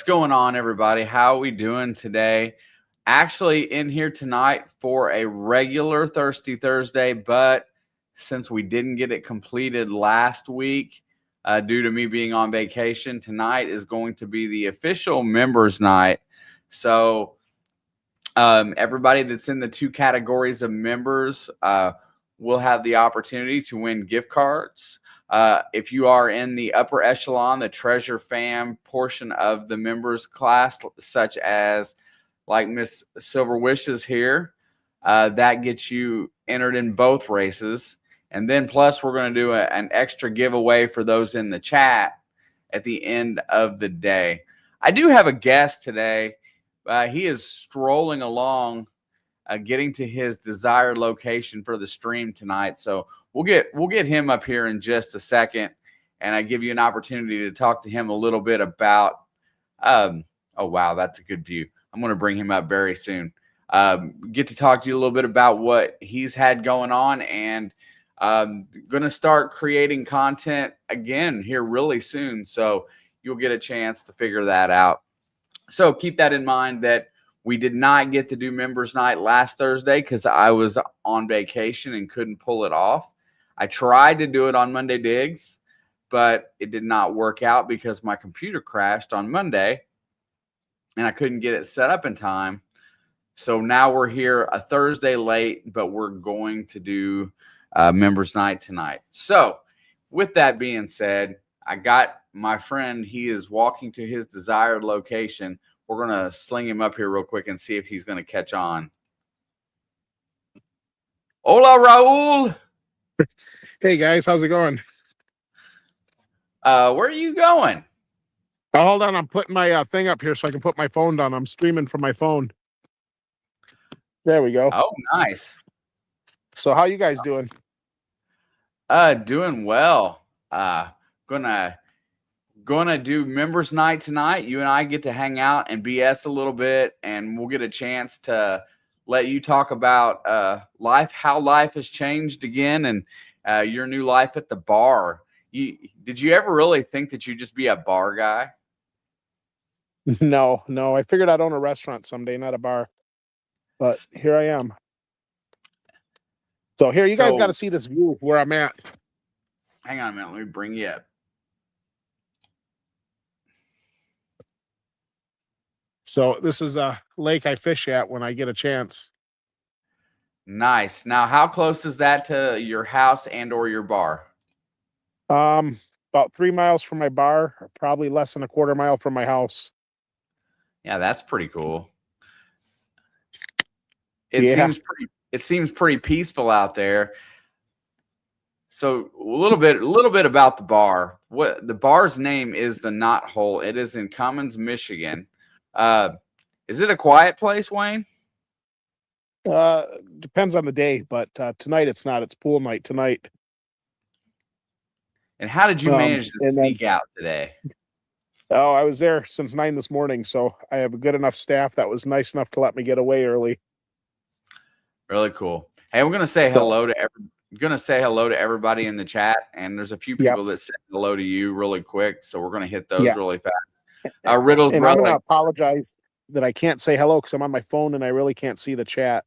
going on, everybody? How are we doing today? Actually, in here tonight for a regular Thirsty Thursday, but since we didn't get it completed last week due to me being on vacation, tonight is going to be the official members night. So, everybody that's in the two categories of members will have the opportunity to win gift cards. If you are in the upper echelon, the treasure fam portion of the members class, such as like Miss Silver Wishes here, that gets you entered in both races. And then plus we're going to do an extra giveaway for those in the chat at the end of the day. I do have a guest today. He is strolling along, getting to his desired location for the stream tonight. So we'll get him up here in just a second, and I give you an opportunity to talk to him a little bit about. Oh wow, that's a good view. I'm going to bring him up very soon. Get to talk to you a little bit about what he's had going on, and going to start creating content again here really soon. So you'll get a chance to figure that out. So keep that in mind that we did not get to do members night last Thursday because I was on vacation and couldn't pull it off. I tried to do it on Monday Digs, but it did not work out because my computer crashed on Monday and I couldn't get it set up in time. So now we're here a Thursday late, but we're going to do members night tonight. So with that being said, I got my friend. He is walking to his desired location. We're going to sling him up here real quick and see if he's going to catch on. Hola, Raul. Hey, guys. How's it going? Where are you going? Oh, hold on. I'm putting my thing up here so I can put my phone down. I'm streaming from my phone. There we go. Oh, nice. So how you guys doing? Doing well. Gonna do members night tonight. You and I get to hang out and BS a little bit, and we'll get a chance to let you talk about life, how life has changed again, and your new life at the bar. Did you ever really think that you'd just be a bar guy? No. I figured I'd own a restaurant someday, not a bar. But here I am. So here, you guys got to see this view where I'm at. Hang on a minute. Let me bring you up. So this is a lake I fish at when I get a chance. Nice. Now, how close is that to your house and or your bar? About 3 miles from my bar, probably less than a quarter mile from my house. Yeah, that's pretty cool. It seems pretty peaceful out there. So a little bit about the bar. What the bar's name is, the Knot Hole. It is in Cummins, Michigan. Is it a quiet place, Wayne? Depends on the day, but tonight it's not. It's pool night tonight. And how did you manage to sneak out today? Oh, I was there since 9 this morning, so I have a good enough staff that was nice enough to let me get away early. Really cool. Hey, I'm gonna say hello to everybody in the chat, and there's a few people that said hello to you really quick, so we're gonna hit those really fast. Riddles, and I'm gonna apologize that I can't say hello because I'm on my phone and I really can't see the chat.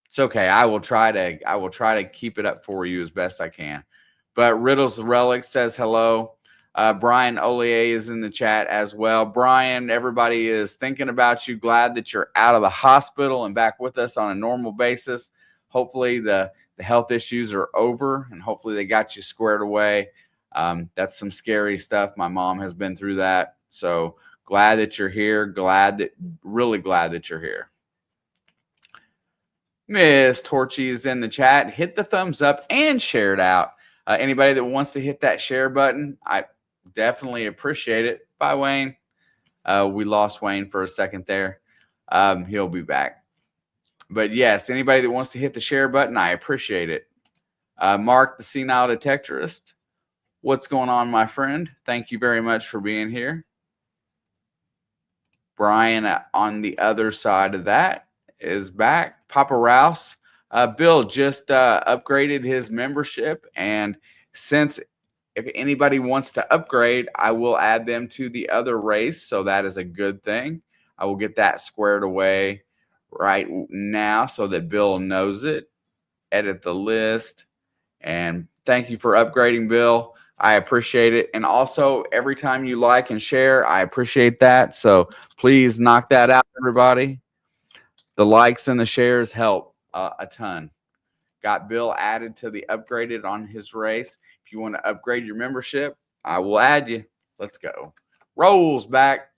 It's okay. I will try to keep it up for you as best I can. But Riddles Relic says hello. Brian Olier is in the chat as well. Brian, everybody is thinking about you. Glad that you're out of the hospital and back with us on a normal basis. Hopefully the health issues are over, and hopefully they got you squared away. That's some scary stuff. My mom has been through that. So glad that you're here. Really glad that you're here. Miss Torchy is in the chat. Hit the thumbs up and share it out. Anybody that wants to hit that share button, I definitely appreciate it. Bye, Wayne. We lost Wayne for a second there. He'll be back. But yes, anybody that wants to hit the share button, I appreciate it. Mark, the Senile Detectorist. What's going on, my friend? Thank you very much for being here. Brian on the other side of that is back. Papa Rouse. Bill just upgraded his membership, and since if anybody wants to upgrade, I will add them to the other race. So that is a good thing. I will get that squared away right now so that Bill knows it. Edit the list. And thank you for upgrading, Bill. I appreciate it. And also, every time you like and share, I appreciate that. So please knock that out, everybody. The likes and the shares help a ton. Got Bill added to the upgraded on his race. If you want to upgrade your membership, I will add you. Let's go. Rolls back.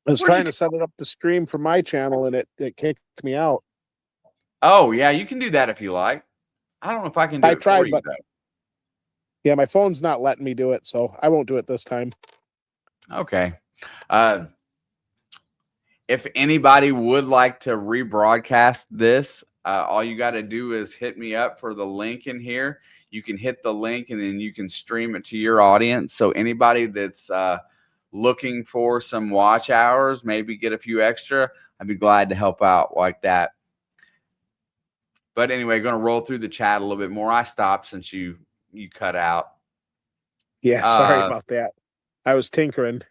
I was trying to set it up the stream for my channel and it kicked me out. Oh, yeah, you can do that if you like. I don't know if I can do it for you, but though. Yeah, my phone's not letting me do it, so I won't do it this time. Okay. If anybody would like to rebroadcast this, all you got to do is hit me up for the link in here. You can hit the link and then you can stream it to your audience. So anybody that's looking for some watch hours, maybe get a few extra, I'd be glad to help out like that. But anyway, going to roll through the chat a little bit more. I stopped since you cut out. Yeah, sorry about that. I was tinkering.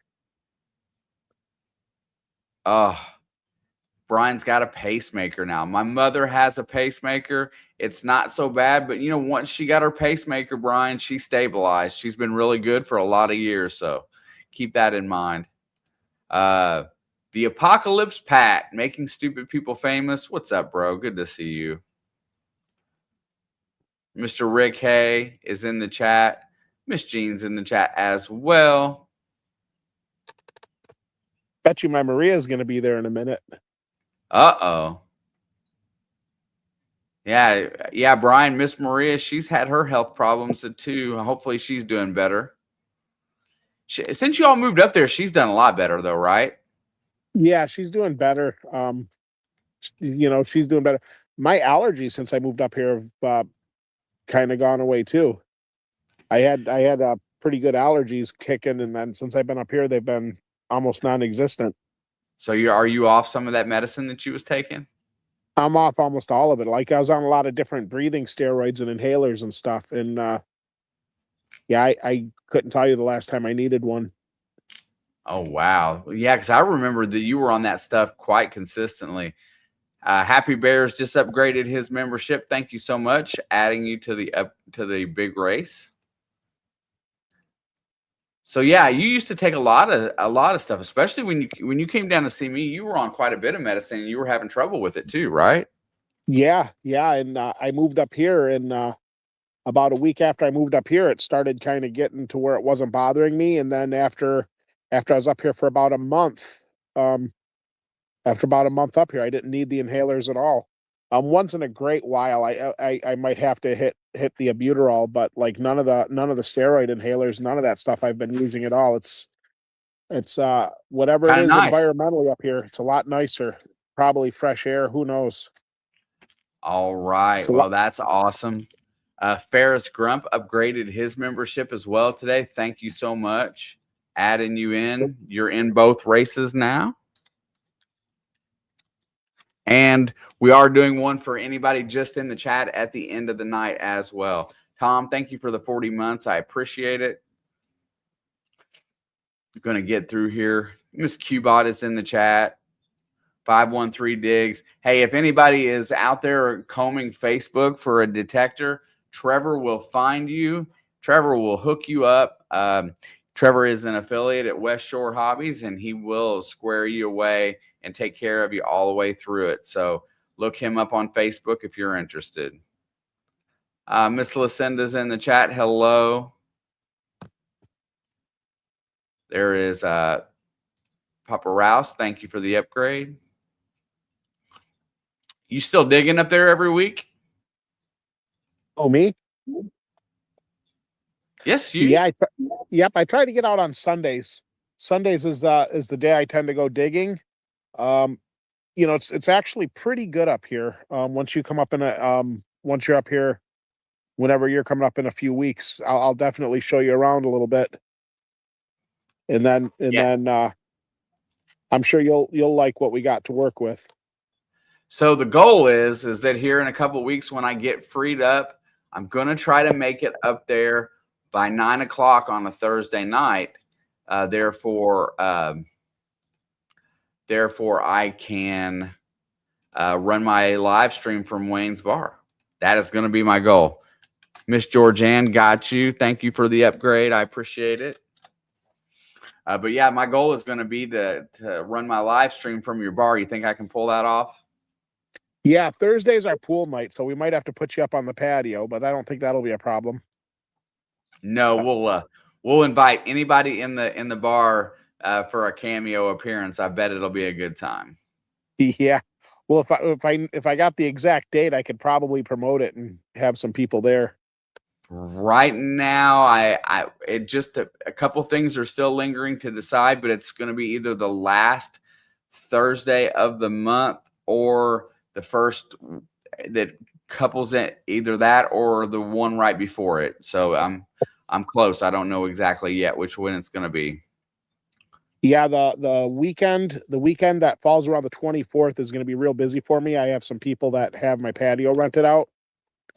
Brian's got a pacemaker now. My mother has a pacemaker. It's not so bad, but once she got her pacemaker, Brian, she stabilized. She's been really good for a lot of years, so keep that in mind. The Apocalypse Pat, making stupid people famous. What's up, bro? Good to see you. Mr. Rick Hay is in the chat. Miss Jean's in the chat as well. Bet you my Maria's going to be there in a minute. Uh-oh. Yeah, Brian, Miss Maria, she's had her health problems too. Hopefully she's doing better. Since you all moved up there, she's done a lot better though, right? Yeah, she's doing better. She's doing better. My allergies since I moved up here have kind of gone away too. I had pretty good allergies kicking, and then since I've been up here, they've been almost non-existent. So are you off some of that medicine that you was taking? I'm off almost all of it. Like I was on a lot of different breathing steroids and inhalers and stuff. And I couldn't tell you the last time I needed one. Oh, wow. Yeah, because I remember that you were on that stuff quite consistently. Happy Bears just upgraded his membership. Thank you so much. Adding you to the big race. So yeah, you used to take a lot of stuff, especially when you came down to see me. You were on quite a bit of medicine, and you were having trouble with it too, right? Yeah, and I moved up here, and about a week after I moved up here, it started kind of getting to where it wasn't bothering me. And then after I was up here for about a month, after about a month up here, I didn't need the inhalers at all. Once in a great while, I might have to hit the albuterol, but like none of the steroid inhalers, none of that stuff I've been using at all. It's whatever it is nice. Environmentally up here, it's a lot nicer. Probably fresh air. Who knows? All right. Well, that's awesome. Ferris Grump upgraded his membership as well today. Thank you so much. Adding you in. You're in both races now. And we are doing one for anybody just in the chat at the end of the night as well. Tom, thank you for the 40 months. I appreciate it. We're going to get through here. Miss Qbot is in the chat. 513 Diggs. Hey, if anybody is out there combing Facebook for a detector, Trevor will find you. Trevor will hook you up. Trevor is an affiliate at West Shore Hobbies, and he will square you away and take care of you all the way through it. So look him up on Facebook if you're interested. Miss Lucinda's in the chat. Hello. There is Papa Rouse. Thank you for the upgrade. You still digging up there every week? Oh, me? Yes, you. Yeah, yep. I try to get out on Sundays. Sundays is the day I tend to go digging. It's actually pretty good up here. Once you come up once you're up here, whenever you're coming up in a few weeks, I'll definitely show you around a little bit. And then I'm sure you'll like what we got to work with. So the goal is that here in a couple of weeks, when I get freed up, I'm going to try to make it up there by 9 o'clock on a Thursday night. Therefore, I can run my live stream from Wayne's Bar. That is going to be my goal. Miss Georgianne, got you. Thank you for the upgrade. I appreciate it. But yeah, my goal is going to be to run my live stream from your bar. You think I can pull that off? Yeah, Thursday's our pool night, so we might have to put you up on the patio, but I don't think that'll be a problem. No, we'll invite anybody in the bar for a cameo appearance. I bet it'll be a good time. Yeah. Well, if I got the exact date, I could probably promote it and have some people there. Right now, it just a couple things are still lingering to decide, but it's going to be either the last Thursday of the month or the first that couples it, either that or the one right before it. So I'm close. I don't know exactly yet which one it's going to be. Yeah, the weekend that falls around the 24th is going to be real busy for me. I have some people that have my patio rented out.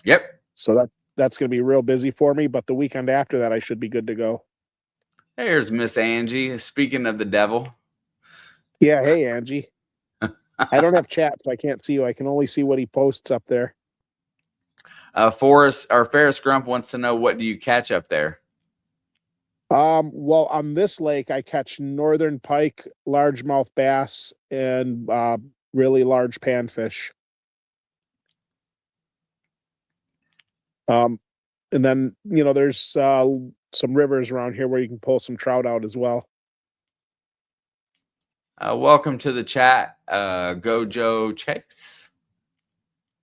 Yep. So that's going to be real busy for me, but the weekend after that I should be good to go. There's Miss Angie. Speaking of the devil. Yeah, hey Angie. I don't have chat, so I can't see you. I can only see what he posts up there. Ferris Grump wants to know, what do you catch up there? Well, on this lake, I catch northern pike, largemouth bass, and really large panfish. And then, there's some rivers around here where you can pull some trout out as well. Welcome to the chat, Gojo Chase.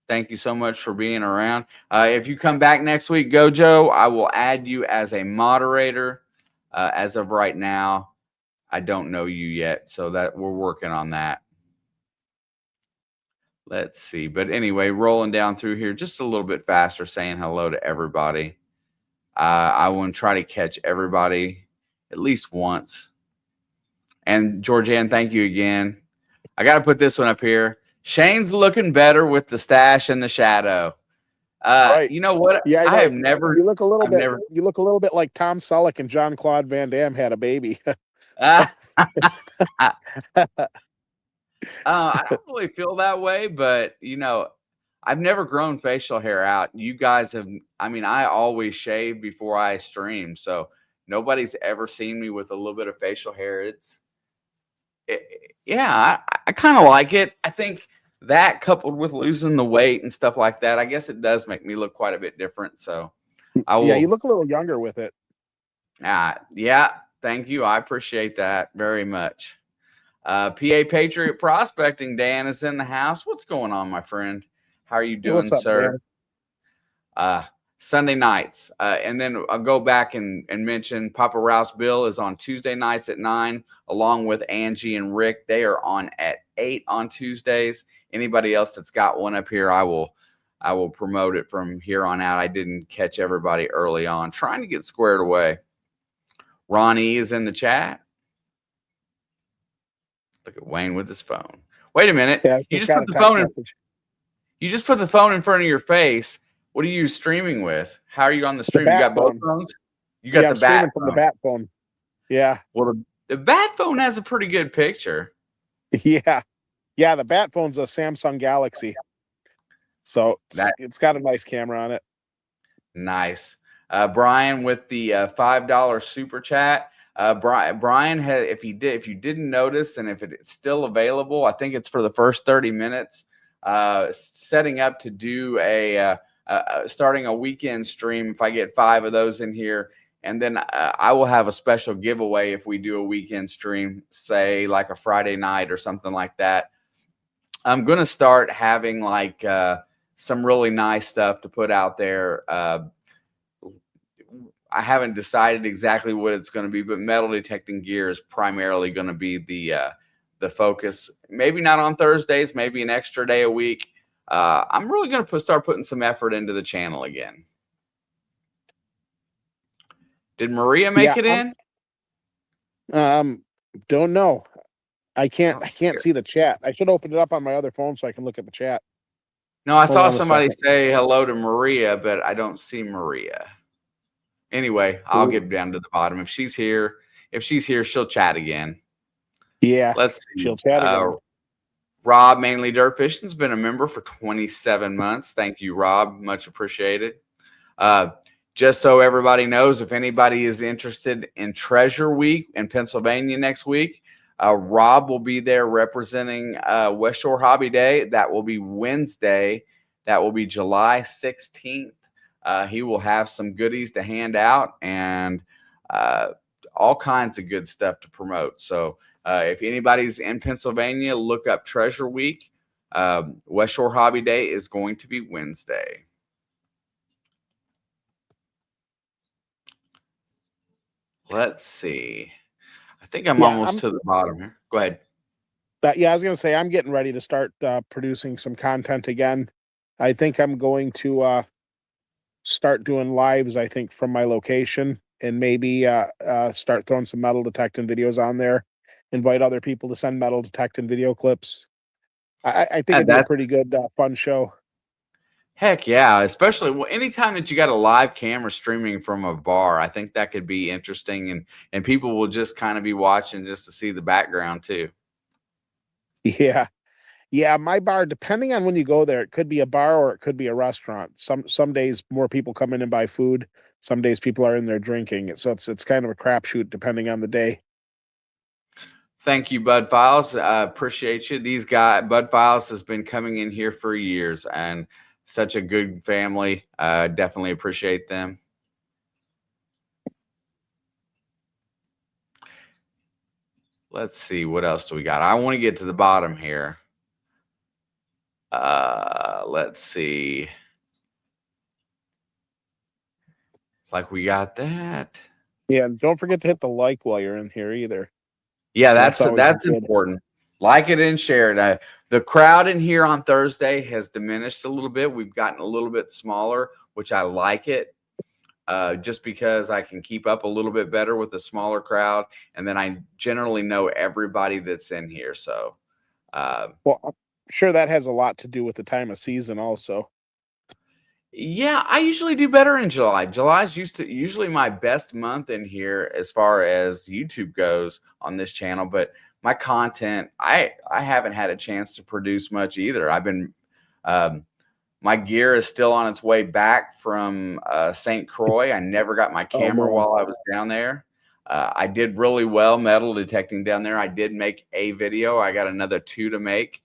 Thank you so much for being around. If you come back next week, Gojo, I will add you as a moderator. As of right now, I don't know you yet, so that we're working on that. Let's see. But anyway, rolling down through here just a little bit faster, saying hello to everybody. I want to try to catch everybody at least once. And Georgianne, thank you again. I got to put this one up here. Shane's looking better with the stash and the shadow. Right. You know what? Yeah, I have never. You look a little bit. You look a little bit like Tom Selleck and Jean-Claude Van Damme had a baby. I don't really feel that way, but I've never grown facial hair out. You guys have. I mean, I always shave before I stream, so nobody's ever seen me with a little bit of facial hair. I kind of like it. I think that, coupled with losing the weight and stuff like that, I guess it does make me look quite a bit different. So I will. Yeah, you look a little younger with it. Yeah. Thank you. I appreciate that very much. PA Patriot Prospecting, Dan is in the house. What's going on, my friend? How are you doing, what's up, sir? Sunday nights. And then I'll go back and mention Papa Rouse Bill is on Tuesday nights at 9, along with Angie and Rick. They are on at 8 on Tuesdays. Anybody else that's got one up here, I will promote it from here on out. I didn't catch everybody early on. Trying to get squared away. Ronnie is in the chat. Look at Wayne with his phone. Wait a minute. Yeah, you just put the phone in. You just put the phone in front of your face. What are you streaming with? How are you on the stream? You got both phones? You got the bat phone. From the bat phone. Yeah. Well, the bat phone has a pretty good picture. Yeah. Yeah, the bat phone's a Samsung Galaxy. So it's got a nice camera on it. Nice. Brian with the $5 super chat. Brian had, if you didn't notice, and if it's still available, I think it's for the first 30 minutes, setting up to do starting a weekend stream. If I get 5 of those in here, and then I will have a special giveaway if we do a weekend stream, say like a Friday night or something like that. I'm going to start having like some really nice stuff to put out there. I haven't decided exactly what it's going to be, but metal detecting gear is primarily going to be the focus. Maybe not on Thursdays, maybe an extra day a week. I'm really going to start putting some effort into the channel again. Did Maria make it in? Don't know. I can't see the chat. I should open it up on my other phone so I can look at the chat. No, I Hold saw on a somebody second. say hello to Maria, but I don't see Maria. Anyway, I'll get down to the bottom. If she's here, she'll chat again. Yeah, Let's she'll see. chat again. Rob, mainly Dirt Fishing's been a member for 27 months. Thank you, Rob. Much appreciated. Just so everybody knows, if anybody is interested in Treasure Week in Pennsylvania next week, Rob will be there representing West Shore Hobby Day. That will be Wednesday. That will be July 16th. He will have some goodies to hand out and all kinds of good stuff to promote. So if anybody's in Pennsylvania, look up Treasure Week. West Shore Hobby Day is going to be Wednesday. Let's see. I think I'm almost to the bottom here. Go ahead. I was going to say, I'm getting ready to start producing some content again. I think I'm going to start doing lives, I think, from my location, and maybe start throwing some metal detecting videos on there. Invite other people to send metal detecting video clips. I think it'd be a pretty good, fun show. Heck yeah, especially anytime that you got a live camera streaming from a bar, I think that could be interesting, and people will just kind of be watching just to see the background too. Yeah. Yeah, my bar, depending on when you go there, it could be a bar or it could be a restaurant. Some days more people come in and buy food. Some days people are in there drinking. So it's kind of a crapshoot depending on the day. Thank you, Bud Files. I appreciate you. Bud Files has been coming in here for years and such a good family. Definitely appreciate them. Let's see, what else do we got? I want to get to the bottom here. Let's see. Like we got that. Yeah, and don't forget to hit the like while you're in here either. Yeah, that's important. Like it and share it. The crowd in here on Thursday has diminished a little bit. We've gotten a little bit smaller, which I like it. Just because I can keep up a little bit better with a smaller crowd, and then I generally know everybody that's in here. So, well, I'm sure that has a lot to do with the time of season, also. Yeah, I usually do better in July. July's usually my best month in here as far as YouTube goes on this channel, but my content, I haven't had a chance to produce much either. I've been my gear is still on its way back from St. Croix. I never got my camera while I was down there. I did really well metal detecting down there. I did make a video. I got another 2 to make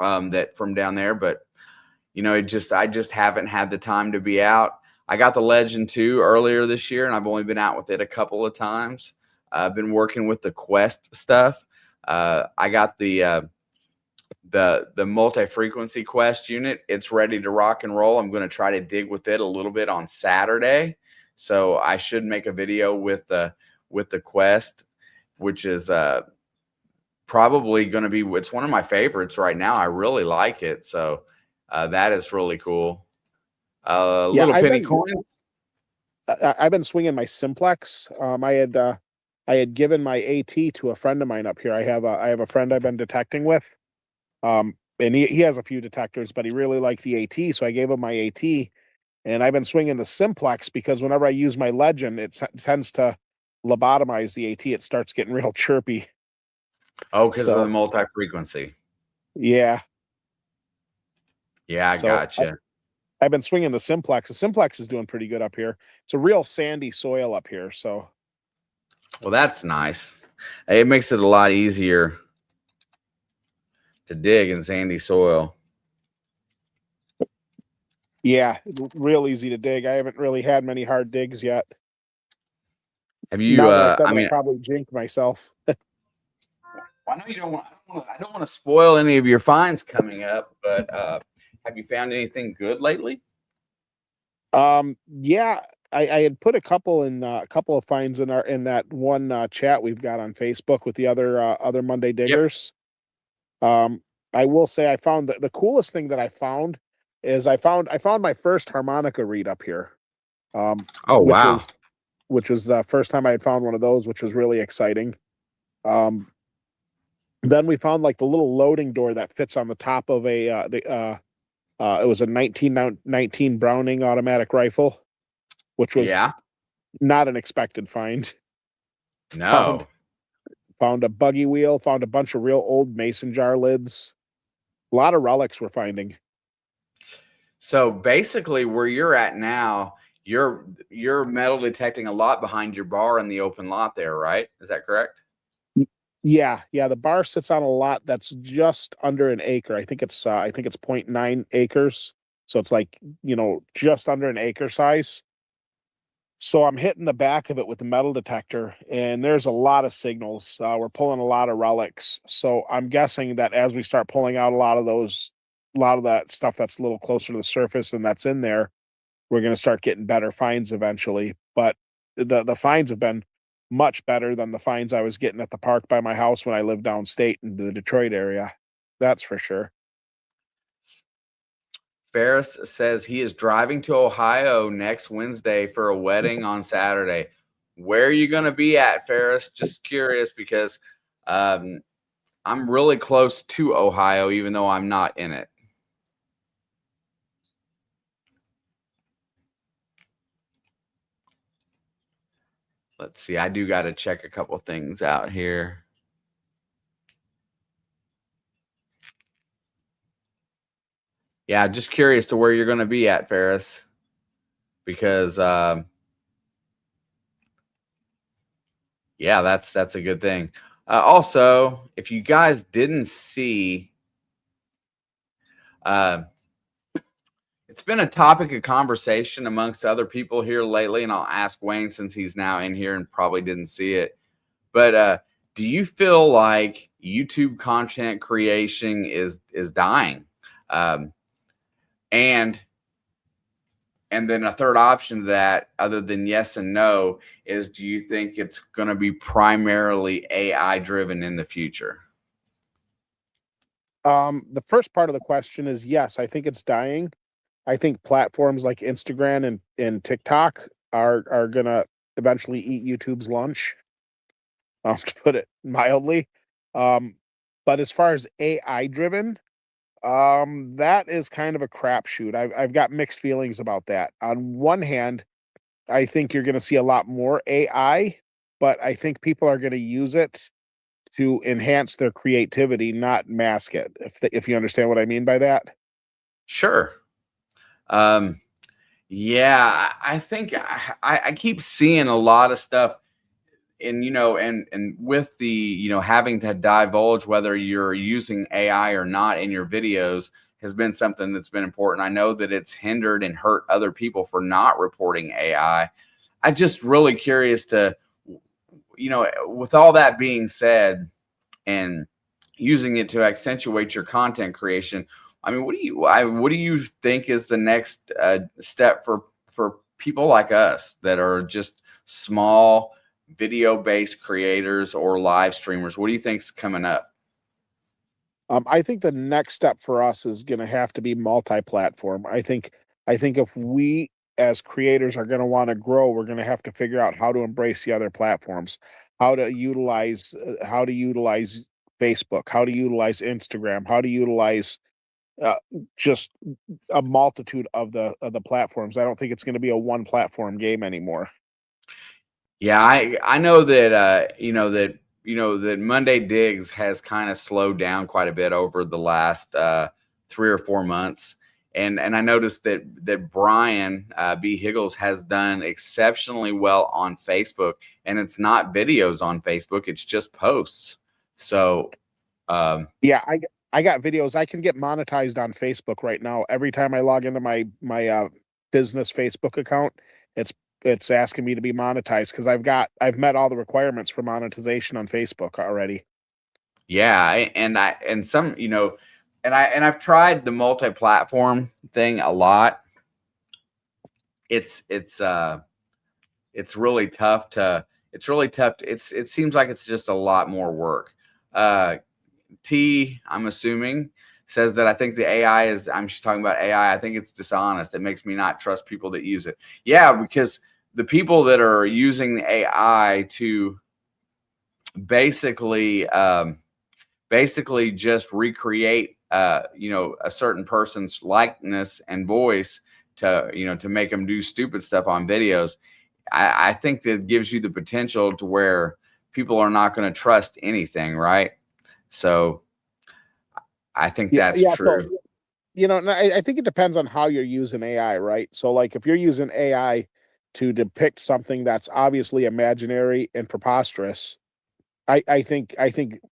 that from down there, but you know, I just haven't had the time to be out. I got the Legend 2 earlier this year, and I've only been out with it a couple of times. I've been working with the Quest stuff. I got the multi-frequency Quest unit. It's ready to rock and roll. I'm going to try to dig with it a little bit on Saturday. So I should make a video with the Quest, which is probably going to be, it's one of my favorites right now. I really like it. So that is really cool. Little penny coins. I've been swinging my Simplex. I had given my AT to a friend of mine up here. I have a friend I've been detecting with. And he has a few detectors, but he really liked the AT, so I gave him my AT. And I've been swinging the Simplex because whenever I use my Legend, it tends to lobotomize the AT. It starts getting real chirpy. Oh, because of the multi-frequency. Yeah. Yeah, I gotcha. I've been swinging the Simplex. The Simplex is doing pretty good up here. It's a real sandy soil up here, so. Well, that's nice. It makes it a lot easier to dig in sandy soil. Yeah, real easy to dig. I haven't really had many hard digs yet. Have you? I mean, I'll probably jinx myself. I know you don't want. I don't want to spoil any of your finds coming up, but have you found anything good lately? Yeah, I had put a couple of finds in that one chat we've got on Facebook with the other Monday diggers. Yep. I will say I found the coolest thing that I found is I found my first harmonica reed up here. Oh, wow. Which was the first time I had found one of those, which was really exciting. Then we found like the little loading door that fits on the top of a It was a 1919 Browning automatic rifle, which was Yeah. not an expected find. No. Found a buggy wheel, found a bunch of real old mason jar lids. A lot of relics we're finding. So basically, where you're at now, you're metal detecting a lot behind your bar in the open lot there, right? Is that correct? Yeah, the bar sits on a lot that's just under an acre. I think it's 0.9 acres. So it's like, just under an acre size. So I'm hitting the back of it with the metal detector, and there's a lot of signals. We're pulling a lot of relics. So I'm guessing that as we start pulling out a lot of that stuff that's a little closer to the surface and that's in there, we're going to start getting better finds eventually. But the finds have been much better than the finds I was getting at the park by my house when I lived downstate in the Detroit area. That's for sure. Ferris says he is driving to Ohio next Wednesday for a wedding on Saturday. Where are you going to be at, Ferris? Just curious because I'm really close to Ohio, even though I'm not in it. Let's see. I do got to check a couple things out here. Yeah, just curious to where you're going to be at, Ferris, because yeah, that's a good thing. Also, if you guys didn't see, it's been a topic of conversation amongst other people here lately, and I'll ask Wayne since he's now in here and probably didn't see it. But do you feel like YouTube content creation is dying? And then a third option to that, other than yes and no, is do you think it's going to be primarily AI driven in the future? The first part of the question is yes, I think it's dying. I think platforms like Instagram and TikTok are gonna eventually eat YouTube's lunch, to put it mildly. But as far as AI driven, that is kind of a crapshoot. I've got mixed feelings about that. On one hand, I think you're gonna see a lot more AI, but I think people are gonna use it to enhance their creativity, not mask it. If you understand what I mean by that. Sure. Um, yeah, I think I keep seeing a lot of stuff, and and with the having to divulge whether you're using AI or not in your videos has been something that's been important. I know that it's hindered and hurt other people for not reporting AI. I just really curious to, with all that being said, and using it to accentuate your content creation. I mean, what do you think is the next step for people like us that are just small video based creators or live streamers? What do you think's coming up? I think the next step for us is going to have to be multi-platform. I think if we as creators are going to want to grow, we're going to have to figure out how to embrace the other platforms, how to utilize Facebook, how to utilize Instagram, how to utilize uh, just a multitude of the platforms. I don't think it's going to be a one platform game anymore. Yeah, I know that that Monday Digs has kind of slowed down quite a bit over the last 3 or 4 months, and I noticed that Brian B Higgles has done exceptionally well on Facebook, and it's not videos on Facebook; it's just posts. So Yeah, I got videos. I can get monetized on Facebook right now. Every time I log into my business Facebook account, it's it's asking me to be monetized because I've met all the requirements for monetization on Facebook already. yeah, and some I've tried the multi-platform thing a lot. It's it's uh it's really tough to it seems like it's just a lot more work. uh I'm assuming, says that I think the AI is, she's talking about AI, I think it's dishonest. It makes me not trust people that use it. Yeah, because the people that are using the AI to basically just recreate a certain person's likeness and voice to make them do stupid stuff on videos. I think that gives you the potential to where people are not going to trust anything, right? So I think Yeah, that's yeah. So, true. I think it depends on how you're using AI, right? So, like, if you're using AI to depict something that's obviously imaginary and preposterous, I think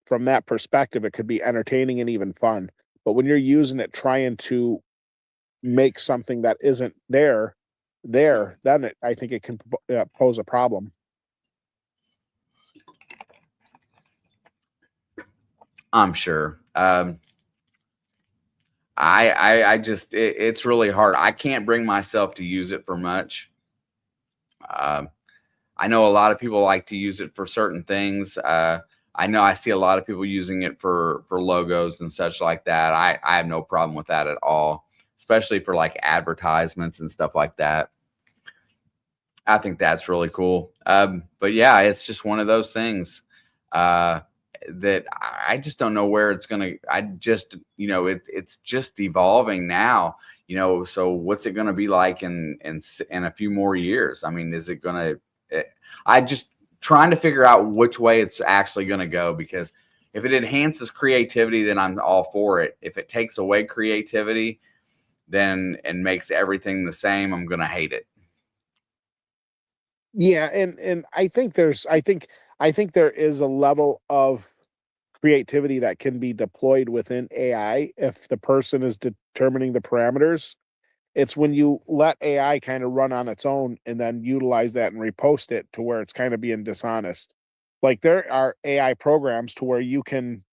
from that perspective, it could be entertaining and even fun. But when you're using it trying to make something that isn't there, then I think it can pose a problem. I'm sure. I just it's really hard. I can't bring myself to use it for much. Um, I know a lot of people like to use it for certain things. I know I see a lot of people using it for logos and such like that. I have no problem with that at all, especially for like advertisements and stuff like that. I think that's really cool. But yeah, it's just one of those things uh, that I just don't know where it's gonna. I just it's just evolving now. So what's it gonna be like in a few more years? I mean, is it gonna? eh, I just trying to figure out which way it's actually gonna go, because if it enhances creativity, then I'm all for it. If it takes away creativity, then and makes everything the same, I'm gonna hate it. Yeah, and I think there is a level of creativity that can be deployed within AI if the person is determining the parameters. It's when you let AI kind of run on its own and then utilize that and repost it to where it's kind of being dishonest. Like, there are AI programs to where you can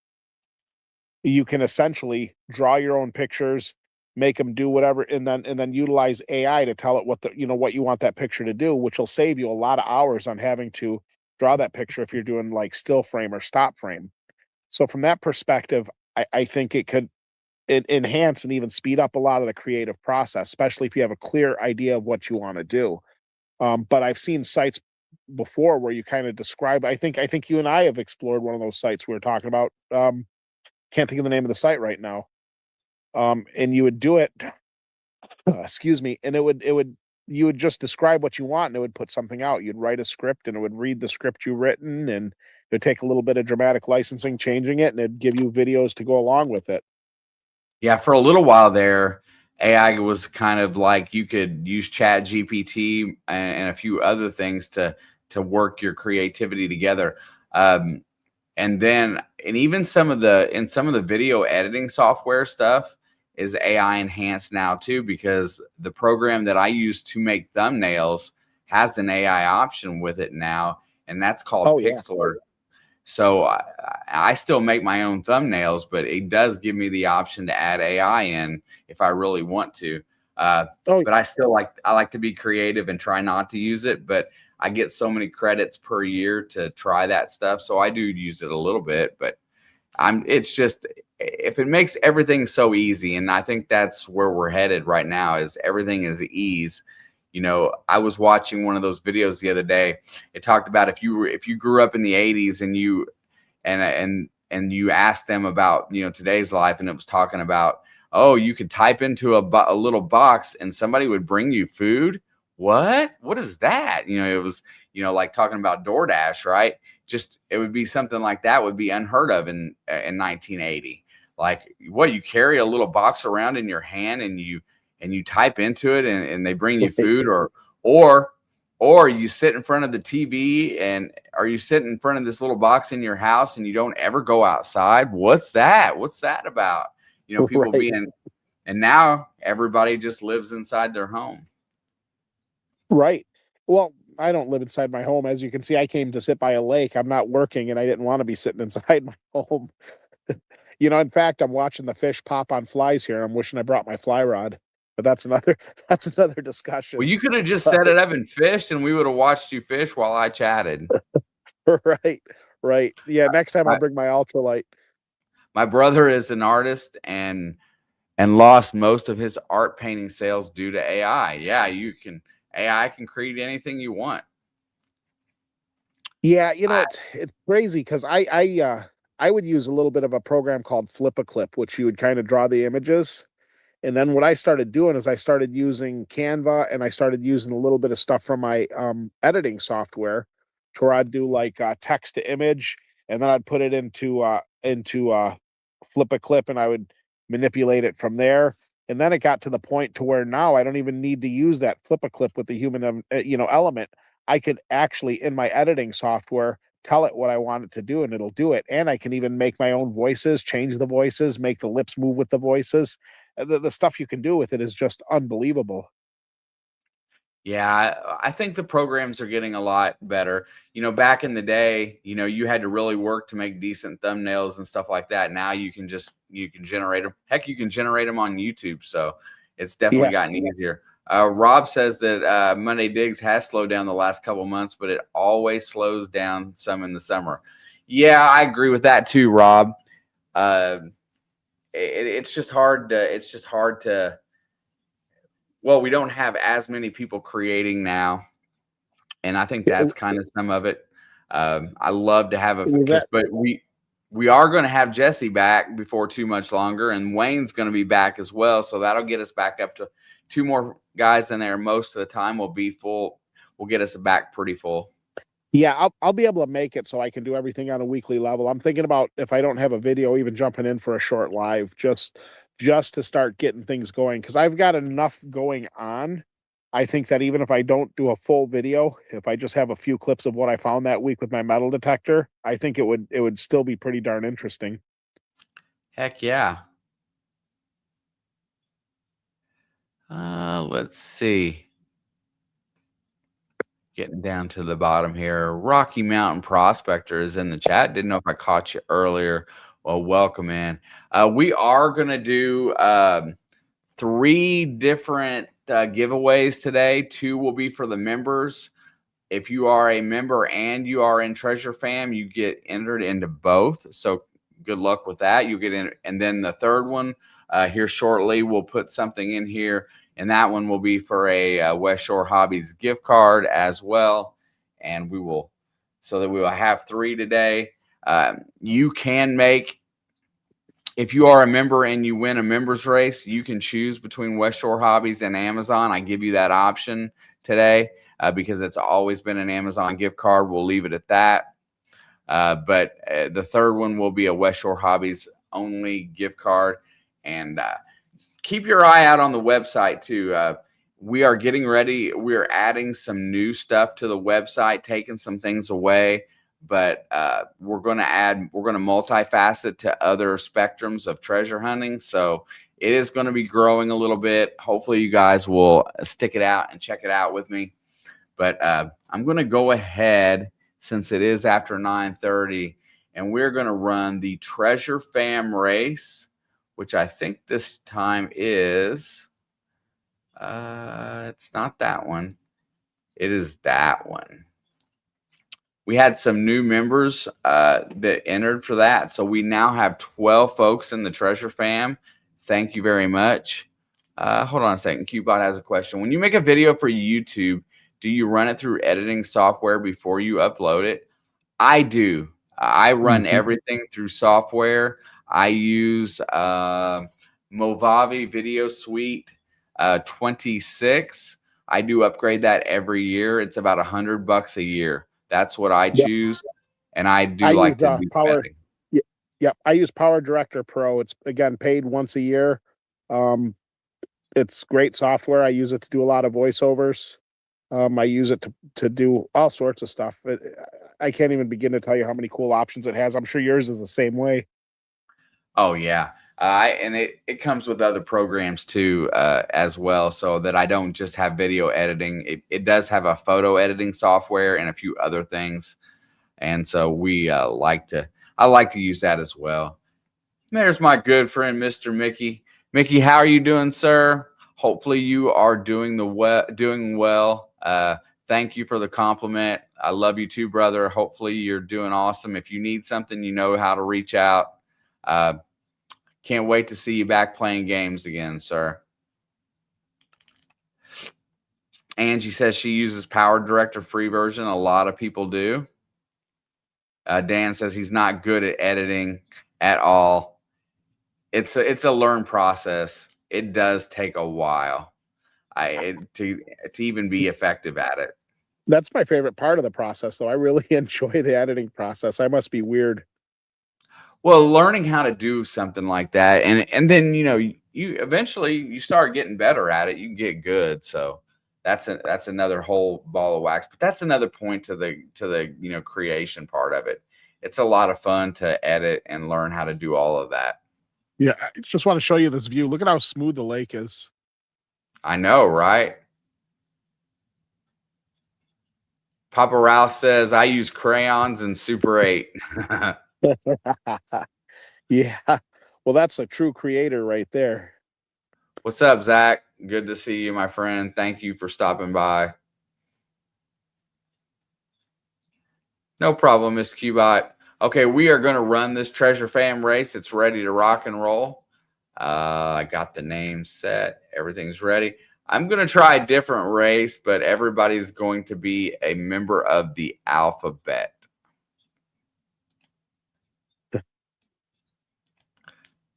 essentially draw your own pictures, make them do whatever, and then utilize AI to tell it what you want that picture to do, which will save you a lot of hours on having to draw that picture if you're doing like still frame or stop frame. So from that perspective, I think it could enhance and even speed up a lot of the creative process, especially if you have a clear idea of what you want to do. But I've seen sites before where you kind of describe. I think you and I have explored one of those sites we were talking about. Can't think of the name of the site right now. And you would do it, excuse me, and it would you would just describe what you want and it would put something out. You'd write a script and it would read the script you've written, and it would take a little bit of dramatic licensing, changing it, and it'd give you videos to go along with it. Yeah, for a little while there, AI was kind of like you could use Chat GPT and a few other things to work your creativity together. Um, and even some of the video editing software stuff is AI enhanced now too, because the program that I use to make thumbnails has an AI option with it now, and that's called Oh yeah. Pixlr. So I still make my own thumbnails, but it does give me the option to add AI in if I really want to. Uh, Oh but I like to be creative and try not to use it. But I get so many credits per year to try that stuff, so I do use it a little bit. But it's just, if it makes everything so easy, and I think that's where we're headed right now, is everything is ease. I was watching one of those videos the other day. It talked about if you grew up in the 80s and you asked them about today's life, and it was talking about, oh, you could type into a little box and somebody would bring you food. What is that? It was like talking about DoorDash, right? Just it would be something like that would be unheard of in 1980. Like, what, you carry a little box around in your hand and you type into it, and they bring you right. food, or or you sit in front of the TV, or you sit in front of this little box in your house and you don't ever go outside. What's that? What's that about? People Right. being, and now everybody just lives inside their home. Right. Well, I don't live inside my home. As you can see, I came to sit by a lake. I'm not working and I didn't want to be sitting inside my home. In fact, I'm watching the fish pop on flies here. I'm wishing I brought my fly rod, but that's another that's another Well, discussion. you could have just But set it up and fished, and we would have watched you fish while I chatted. right, right. Yeah, next time I'll My, bring my ultralight. my brother is an artist and lost most of his art painting sales due to AI. Yeah, AI can create anything you want. Yeah, I, it's crazy because I I would use a little bit of a program called Flip a Clip, which you would kind of draw the images. And then what I started doing is I started using Canva, and I started using a little bit of stuff from my editing software to where I'd do like text to image, and then I'd put it into Flip a Clip, and I would manipulate it from there. And then it got to the point to where now I don't even need to use that Flip a Clip with the human element. I could actually, in my editing software, tell it what I want it to do, and it'll do it. And I can even make my own voices, change the voices, make the lips move with the voices. The stuff you can do with it is just unbelievable. Yeah, I think the programs are getting a lot better. Back in the day, you had to really work to make decent thumbnails and stuff like that. Now you can generate them. Heck, you can generate them on YouTube. So it's definitely Yeah. gotten easier. Rob says that Monday Digs has slowed down the last couple months, but it always slows down some in the summer. Yeah, I agree with that too, Rob. It's just hard to. Well, we don't have as many people creating now, and I think that's kind of some of it. I love to have but we are going to have Jesse back before too much longer, and Wayne's going to be back as well. So that'll get us back up to 2 more guys in there. Most of the time will be full. We'll get us back pretty full. Yeah, I'll be able to make it so I can do everything on a weekly level. I'm thinking about, if I don't have a video, even jumping in for a short live just to start getting things going, because I've got enough going on. I think that even if I don't do a full video, if I just have a few clips of what I found that week with my metal detector, I think it would still be pretty darn interesting. Heck yeah. Let's see. Getting down to the bottom here. Rocky Mountain Prospector is in the chat. Didn't know if I caught you earlier. Well, welcome in. We are going to do 3 different giveaways today. 2 will be for the members. If you are a member and you are in Treasure Fam, you get entered into both. So good luck with that. You get in. And then the third one here shortly, we'll put something in here. And that one will be for a West Shore Hobbies gift card as well. And we will have 3 today. You can make, if you are a member and you win a members race, you can choose between West Shore Hobbies and Amazon. I give you that option today because it's always been an Amazon gift card. We'll leave it at that. But the third one will be a West Shore Hobbies only gift card. And keep your eye out on the website too. We are getting ready. We are adding some new stuff to the website, taking some things away. But we're going to multifaceted to other spectrums of treasure hunting. So it is going to be growing a little bit. Hopefully you guys will stick it out and check it out with me. But I'm going to go ahead, since it is after 9:30, and we're going to run the Treasure Fam race, which I think this time is, it's not that one. It is that one. We had some new members that entered for that. So we now have 12 folks in the Treasure Fam. Thank you very much. Hold on a second. Qbot has a question. When you make a video for YouTube, do you run it through editing software before you upload it? I do. I run everything through software. I use Movavi Video Suite 26. I do upgrade that every year. It's about $100 a year. That's what I choose, and I do like to do Power. editing. Yep, I use Power Director Pro. It's again paid once a year. It's great software. I use it to do a lot of voiceovers. I use it to do all sorts of stuff. I can't even begin to tell you how many cool options it has. I'm sure yours is the same way. Oh yeah, and it comes with other programs too as well, so that I don't just have video editing. It does have a photo editing software and a few other things, and so I like to use that as well. There's my good friend, Mr. Mickey. Mickey, how are you doing, sir? Hopefully you are doing well. Thank you for the compliment. I love you too, brother. Hopefully you're doing awesome. If you need something, you know how to reach out. Can't wait to see you back playing games again, sir. Angie says she uses Power Director free version. A lot of people do. Dan says he's not good at editing at all. It's a learned process. It does take a while to even be effective at it. That's my favorite part of the process, though. I really enjoy the editing process. I must be weird. Well, learning how to do something like that, and then you eventually you start getting better at it. You can get good. So that's another whole ball of wax. But that's another point to the creation part of it. It's a lot of fun to edit and learn how to do all of that. Yeah, I just want to show you this view. Look at how smooth the lake is. I know, right? Papa Ralph says I use crayons in Super 8. Yeah. Well, that's a true creator right there. What's up, Zach? Good to see you, my friend. Thank you for stopping by. No problem, Miss Cubot. Okay, we are going to run this Treasure Fam race. It's ready to rock and roll. I got the name set. Everything's ready. I'm going to try a different race, but everybody's going to be a member of the alphabet.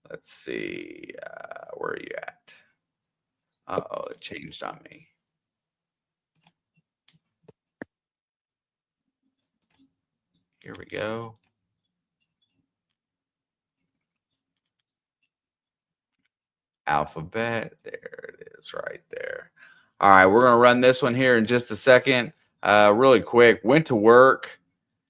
Let's see. Where are you at? Uh-oh, it changed on me. Here we go. Alphabet. There it is right there. All right, we're going to run this one here in just a second. Really quick. Went to work,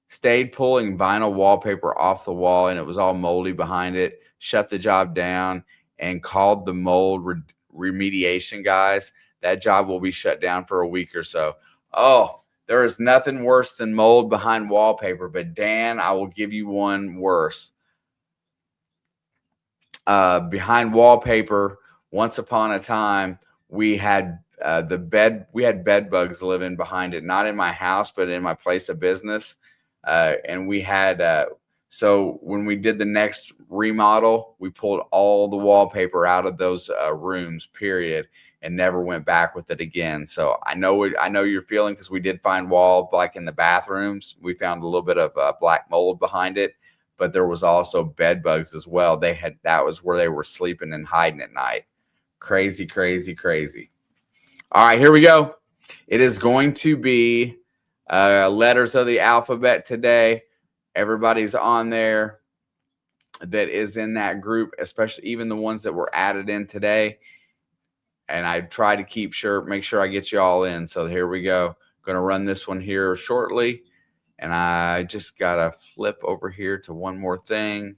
stayed pulling vinyl wallpaper off the wall, and it was all moldy behind it. Shut the job down and called the mold remediation guys. That job will be shut down for a week or so. Oh, there is nothing worse than mold behind wallpaper, but Dan, I will give you one worse. Behind wallpaper, once upon a time, we had bed bugs living behind it, not in my house, but in my place of business. And we had so when we did the next remodel, we pulled all the wallpaper out of those rooms, period, and never went back with it again. So I know you're feeling, because we did find wall, like in the bathrooms, we found a little bit of black mold behind it, but there was also bed bugs as well. That was where they were sleeping and hiding at night. Crazy, crazy, crazy. All right, here we go. It is going to be letters of the alphabet today. Everybody's on there that is in that group, especially even the ones that were added in today. And I try to make sure I get you all in. So here we go. Going to run this one here shortly. And I just got to flip over here to one more thing.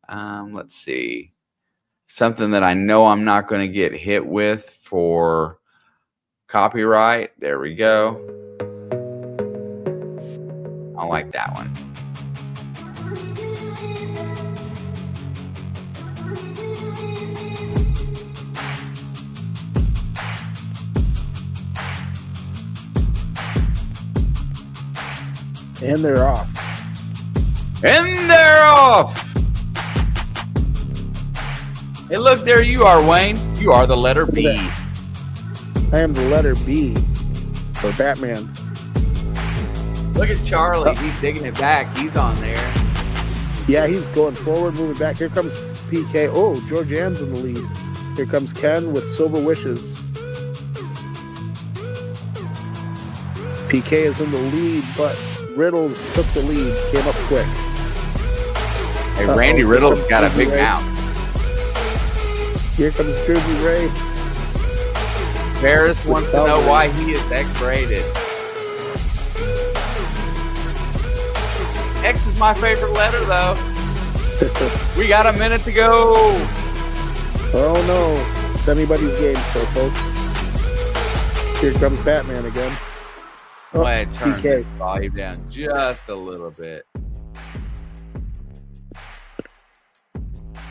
Let's see. Something that I know I'm not going to get hit with for copyright. There we go. I like that one. And they're off. And they're off. Hey, look, there you are, Wayne. You are the letter B. I am the letter B for Batman. Look at Charlie. He's digging it back. He's on there. Yeah, he's going forward, moving back. Here comes PK. Oh, George Ann's in the lead. Here comes Ken with Silver Wishes. PK is in the lead, but Riddles took the lead, came up quick. Hey, Randy Riddles got a big mouth. Here comes Jersey Ray. Ferris wants to know why he is X-rated. X is my favorite letter, though. We got a minute to go. Oh, no. It's anybody's game, so, folks. Here comes Batman again. Go ahead, turn this volume down just a little bit.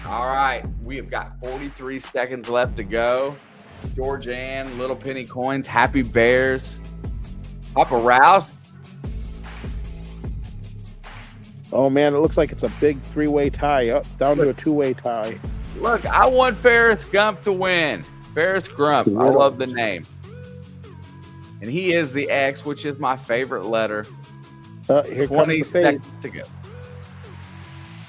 All right, we have got 43 seconds left to go. George Ann, Little Penny Coins, Happy Bears, Papa Rouse. Oh, man, it looks like it's a big three-way tie, up down to a two-way tie. Look, I want Ferris Gump to win. Ferris Grump, I love the name. And he is the X, which is my favorite letter. Here 20 comes the seconds to go.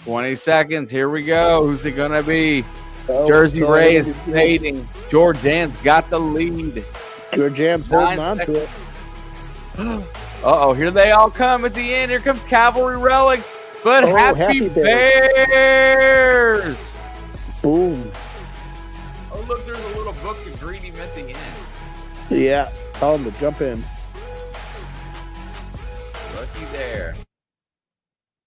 20 seconds. Here we go. Who's it going to be? Oh, Jersey still Ray really is good. fading. George Ann's got the lead. Georgian's holding on to it. Uh-oh, here they all come at the end. Here comes Cavalry Relics. But Oh, Happy Happy Bears. Boom. Oh, look, there's a little book of greedy at the end. Yeah. Tell him to jump in. Looky there.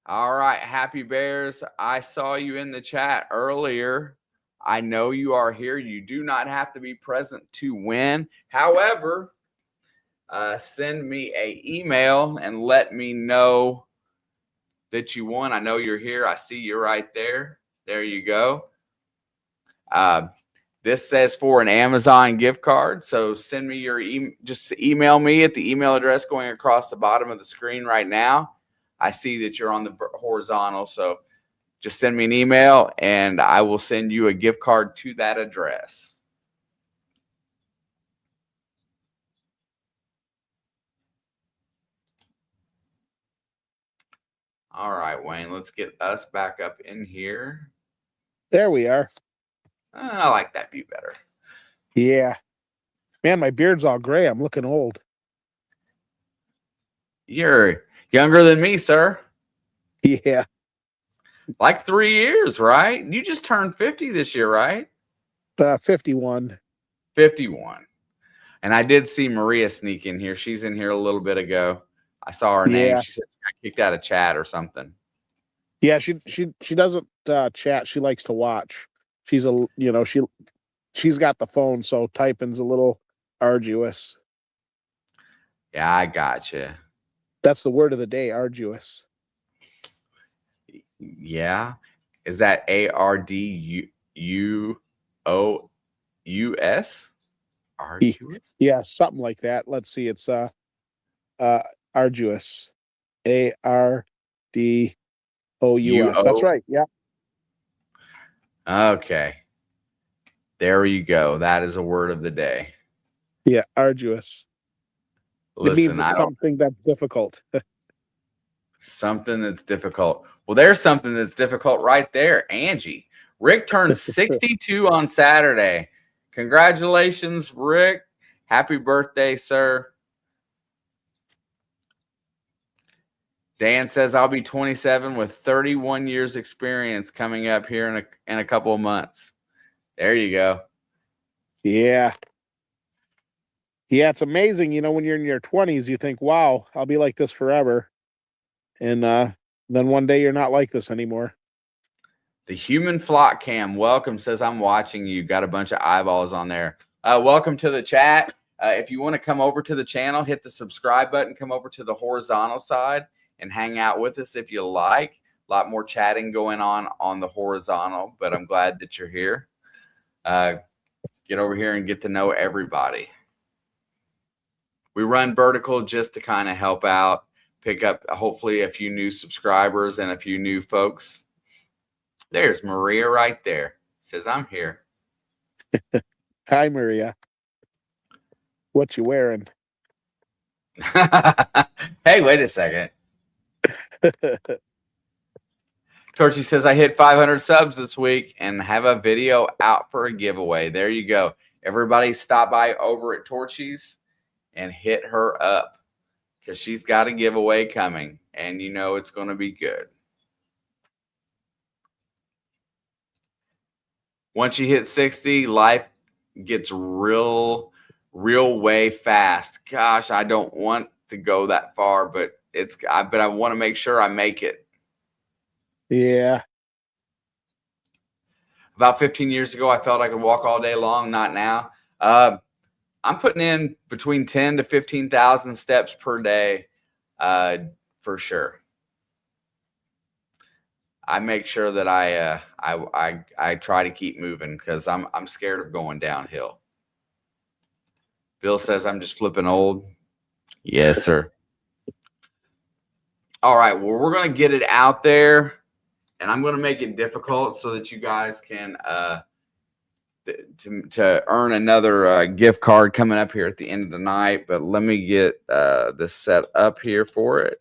All right, Happy Bears. I saw you in the chat earlier. I know you are here. You do not have to be present to win. However, send me an email and let me know that you won. I know you're here. I see you right there. There you go. This says for an Amazon gift card. So send me your just email me at the email address going across the bottom of the screen right now. I see that you're on the horizontal. So just send me an email and I will send you a gift card to that address. All right, Wayne, let's get us back up in here. There we are. I like that view better. Yeah. Man, my beard's all gray. I'm looking old. You're younger than me, sir. Yeah. Like 3 years, right? You just turned 50 this year, right? 51. 51. And I did see Maria sneak in here. She's in here a little bit ago. I saw her name. Yeah. She said she got kicked out of chat or something. Yeah, she doesn't chat. She likes to watch. She's she's got the phone, so typing's a little arduous. Yeah, I gotcha. That's the word of the day, arduous. Yeah. Is that ARDUOUS? Arduous? Yeah, something like that. Let's see. It's arduous. ARDOUS. That's right. Yeah. Okay. There you go. That is a word of the day. Yeah, arduous. Listen, it means it's something that's difficult. Something that's difficult. Well, there's something that's difficult right there. Angie. Rick turned 62 on Saturday. Congratulations, Rick. Happy birthday, sir. Dan says I'll be 27 with 31 years experience coming up here in a couple of months. There you go. Yeah. Yeah, it's amazing. When you're in your 20s, you think, wow, I'll be like this forever. And then one day you're not like this anymore. The Human Flock Cam, welcome, says I'm watching you. Got a bunch of eyeballs on there. Welcome to the chat. If you want to come over to the channel, hit the subscribe button, come over to the horizontal side and hang out with us if you like. A lot more chatting going on the horizontal, but I'm glad that you're here. Get over here and get to know everybody. We run vertical just to kind of help out, pick up hopefully a few new subscribers and a few new folks. There's Maria right there. Says, I'm here. Hi, Maria. What you wearing? Hey, wait a second. Torchy says, I hit 500 subs this week and have a video out for a giveaway. There you go. Everybody stop by over at Torchy's and hit her up because she's got a giveaway coming and you know it's going to be good. Once you hit 60, life gets real way fast. Gosh, I don't want to go that far, but I want to make sure I make it. Yeah. About 15 years ago, I felt I could walk all day long. Not now. I'm putting in between 10 to 15,000 steps per day, for sure. I make sure that I try to keep moving because I'm scared of going downhill. Bill says I'm just flipping old. Yes, sir. All right. Well, we're going to get it out there, and I'm going to make it difficult so that you guys can to earn another gift card coming up here at the end of the night. But let me get this set up here for it.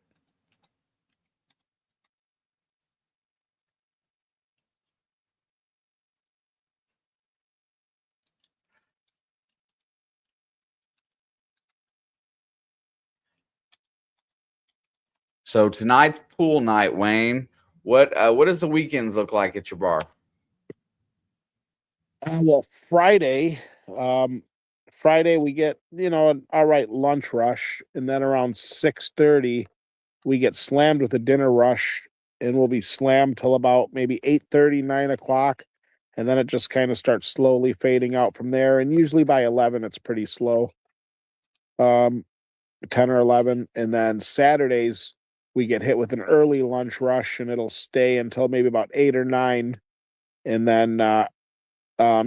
So tonight's pool night, Wayne. What does the weekends look like at your bar? Well, um, Friday we get an all right lunch rush, and then around 6:30 we get slammed with a dinner rush, and we'll be slammed till about maybe 8:30, 9 o'clock, and then it just kind of starts slowly fading out from there. And usually by 11 it's pretty slow. Um, 10 or 11, and then Saturdays we get hit with an early lunch rush, and it'll stay until maybe about 8 or 9, and then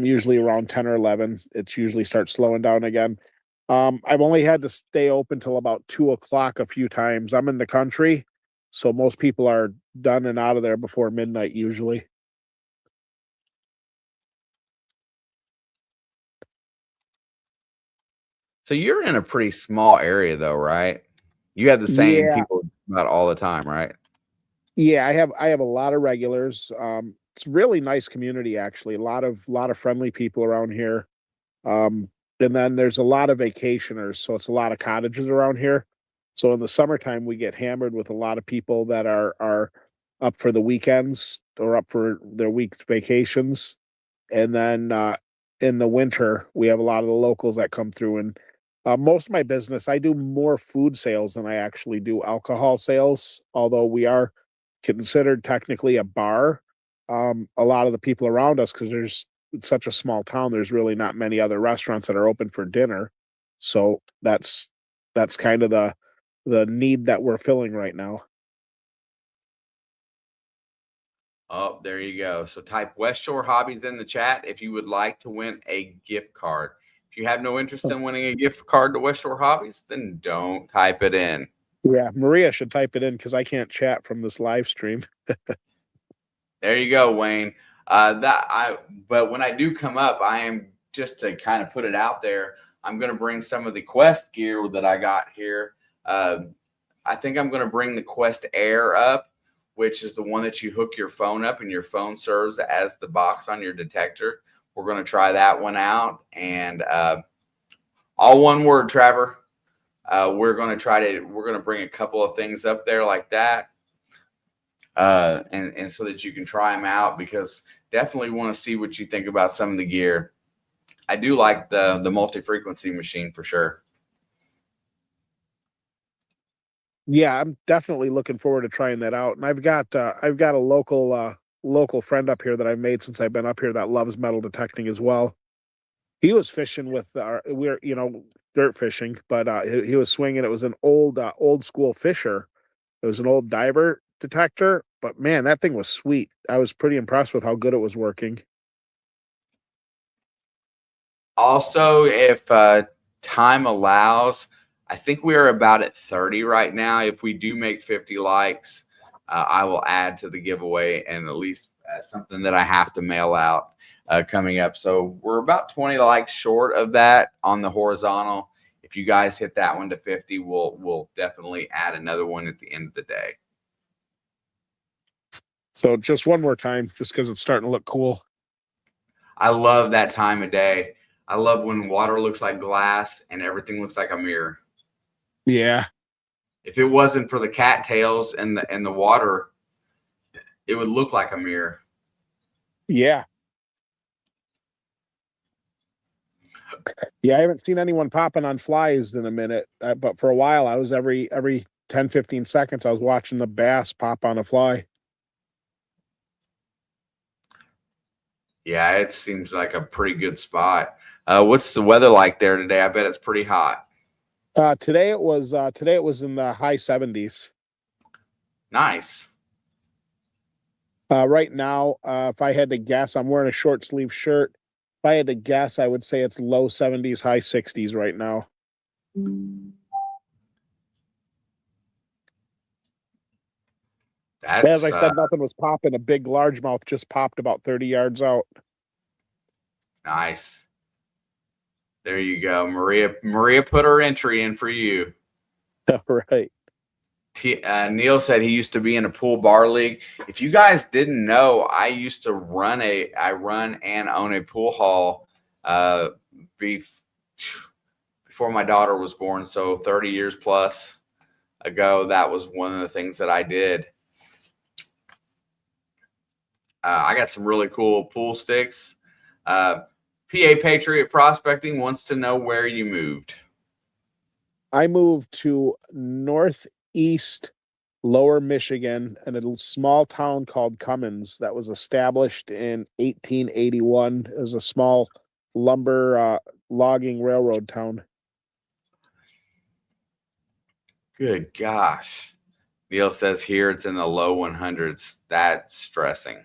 usually around 10 or 11 it's usually starts slowing down again. I've only had to stay open till about 2 o'clock a few times. I'm in the country, so most people are done and out of there before midnight usually. So you're in a pretty small area though, right? You have the same Yeah, people about all the time, right? yeah, I have a lot of regulars. It's a really nice community actually. A lot of friendly people around here. Um, and then there's a lot of vacationers, so it's a lot of cottages around here. So in the summertime, we get hammered with a lot of people that are up for the weekends or up for their week vacations. And then in the winter, we have a lot of the locals that come through. And most of my business, I do more food sales than I actually do alcohol sales. Although we are considered technically a bar, a lot of the people around us, because it's such a small town, there's really not many other restaurants that are open for dinner. So that's kind of the need that we're filling right now. Oh, there you go. So type West Shore Hobbies in the chat if you would like to win a gift card. If you have no interest in winning a gift card to West Shore Hobbies, then don't type it in. Yeah, Maria should type it in because I can't chat from this live stream. There you go, Wayne. But when I do come up, I am just to kind of put it out there. I'm going to bring some of the Quest gear that I got here. I think I'm going to bring the Quest Air up, which is the one that you hook your phone up and your phone serves as the box on your detector. We're going to try that one out, and all one word, Trevor. We're going to bring a couple of things up there like that. And so that you can try them out, because definitely want to see what you think about some of the gear. I do like the multi-frequency machine for sure. Yeah, I'm definitely looking forward to trying that out. And I've got a local friend up here that I've made since I've been up here that loves metal detecting as well. He was fishing with we're dirt fishing, but he was swinging. It was an old school Fisher. It was an old diver detector, but man, that thing was sweet. I was pretty impressed with how good it was working. Also, if time allows, I think we are about at 30 right now. If we do make 50 likes, I will add to the giveaway, and at least something that I have to mail out coming up. So we're about 20 likes short of that on the horizontal. If you guys hit that one to 50, we'll definitely add another one at the end of the day. So just one more time, just because it's starting to look cool. I love that time of day. I love when water looks like glass and everything looks like a mirror. Yeah. If it wasn't for the cattails and the water, it would look like a mirror. Yeah. Yeah, I haven't seen anyone popping on flies in a minute, but for a while I was every 10, 15 seconds I was watching the bass pop on a fly. Yeah, it seems like a pretty good spot. What's the weather like there today? I bet it's pretty hot. Today it was in the high 70s. Nice. Right now, if I had to guess, I'm wearing a short sleeve shirt. If I had to guess, I would say it's low 70s, high 60s right now. As I That's said, nothing was popping. A big largemouth just popped about 30 yards out. nice. There you go. Maria put her entry in for you. Right. Neil said he used to be in a pool bar league. If you guys didn't know, I used to run and own a pool hall before my daughter was born, so 30 years plus. ago, that was one of the things that I did. I got some really cool pool sticks. PA Patriot Prospecting wants to know where you moved. I moved to northeast Lower Michigan in a small town called Cummins that was established in 1881. It was a small lumber logging railroad town. Good gosh. Neil says here it's in the low 100s. That's stressing.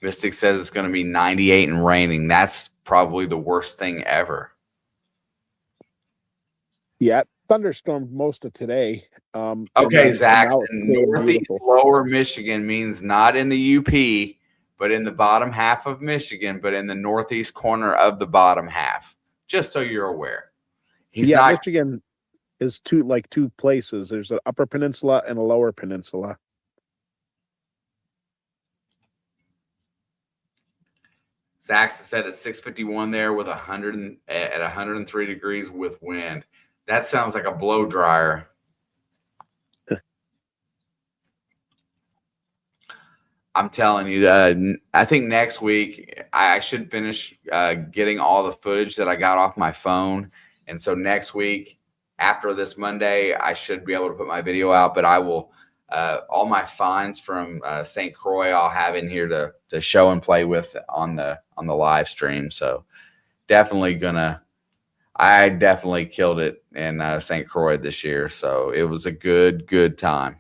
Mystic says it's going to be 98 and raining. That's probably the worst thing ever. Yeah, thunderstormed most of today. Okay, Zach, northeast Lower Michigan means not in the UP, but in the bottom half of Michigan, but in the northeast corner of the bottom half. Just so you're aware. Michigan is two places. There's an upper peninsula and a lower peninsula. Zach said it's 651 there with 103 degrees with wind. That sounds like a blow dryer. I'm telling you, I think next week I should finish getting all the footage that I got off my phone. And so next week, after this Monday, I should be able to put my video out. But I will, all my finds from St. Croix, I'll have in here to show and play with on the live stream. So I definitely killed it in St. Croix this year. So it was a good time.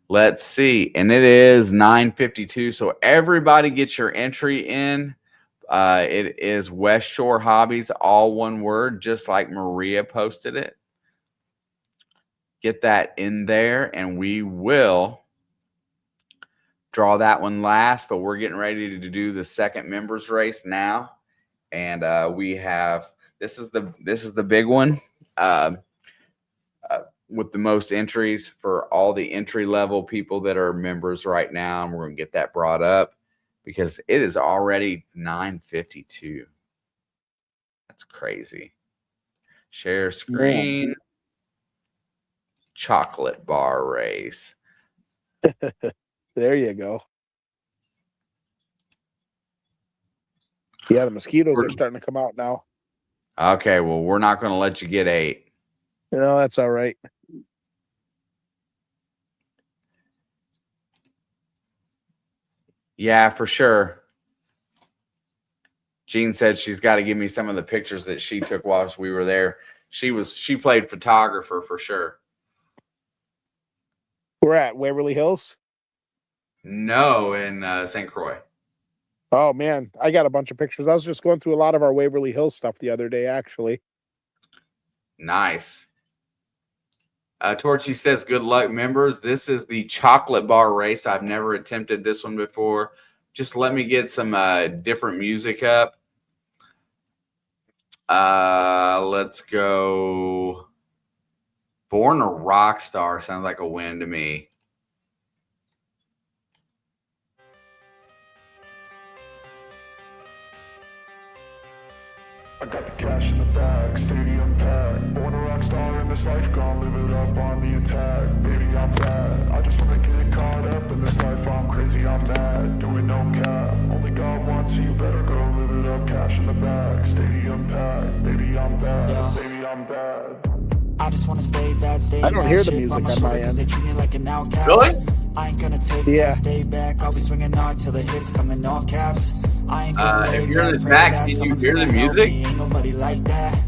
Let's see. And it is 9:52. So everybody get your entry in. It is West Shore Hobbies, all one word, just like Maria posted it. Get that in there, and we will draw that one last. But we're getting ready to do the second members race now. And we have this is the big one with the most entries for all the entry level people that are members right now, and we're gonna get that brought up because it is already 9:52. That's crazy. Share screen. Man. Chocolate bar race. There you go. Yeah, the mosquitoes are starting to come out now. Okay, well, we're not going to let you get 8. No, that's all right. Yeah, for sure. Jean said she's got to give me some of the pictures that she took while we were there. She played photographer for sure. We're at Waverly Hills? No, in St. Croix. Oh, man, I got a bunch of pictures. I was just going through a lot of our Waverly Hills stuff the other day, actually. Nice. Torchy says, good luck, members. This is the chocolate bar race. I've never attempted this one before. Just let me get some different music up. Let's go. Born a Rock Star sounds like a win to me. I got the cash in the bag, stadium packed. Born a rock star in this life, gonna live it up on the attack. Baby, I'm bad. I just wanna get caught up in this life. I'm crazy, I'm mad. Doing no cap. Only God wants you, better go live it up. Cash in the bag, stadium packed. Baby, I'm bad. Yeah. Baby, I'm bad. I just wanna stay bad, stay I don't hear the music on my end. They treat me like an outcast. Really? I ain't gonna take that, stay back. I'll be swinging hard till the hits come in all caps. I ain't gonna if you're in the back, can you hear the music? Ain't nobody like that.